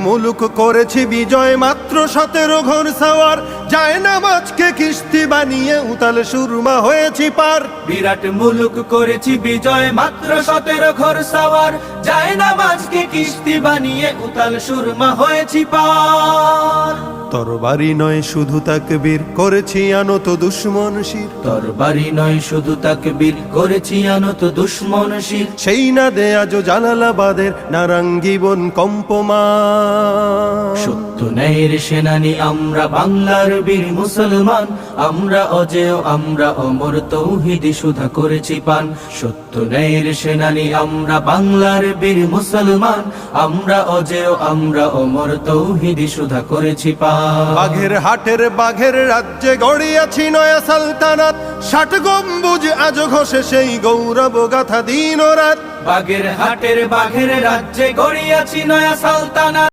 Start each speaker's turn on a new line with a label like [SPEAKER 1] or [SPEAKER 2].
[SPEAKER 1] মুলুক করেছি বিজয় মাত্র 17 ঘর সাওয়ার যায় নামাজকে কিস্তি বানিয়ে উতাল সুরমা হয়েছি পার।
[SPEAKER 2] বিরাট মুলুক করেছি বিজয় মাত্র 17 ঘর সাওয়ার যায় নামাজকে কিস্তি বানিয়ে উতাল সুরমা হয়েছি পার।
[SPEAKER 1] তরবারি নয় শুধু তাকবীর করেছি আনত দুশ্মন শির।
[SPEAKER 2] তরবারি নয় শুধু তাকবীর করেছি আনত দুশ্মন শির।
[SPEAKER 1] সেই না দে আজ জালালাবাদের নারাঙ্গীবন কম্পমান।
[SPEAKER 2] সত্য ন্যায়ের সেনানী আমরা বাংলার বীর মুসলমান, আমরা অজেয় আমরা অমর তৌহিদি সুধা করেছি পান। সত্য ন্যায়ের সেনানী আমরা বাংলার বীর মুসলমান, আমরা অজেয় আমরা অমর তৌহিদি সুধা করেছি পান।
[SPEAKER 1] বাঘের হাটের বাঘের রাজ্যে গড়িয়াছি নয়া সালতানাত, 60 গম্বুজ আজ ঘষে সেই গৌরব গাথা দিন ও রাত।
[SPEAKER 2] বাঘের হাটের বাঘের রাজ্যে গড়িয়াছি নয়া সালতানাত।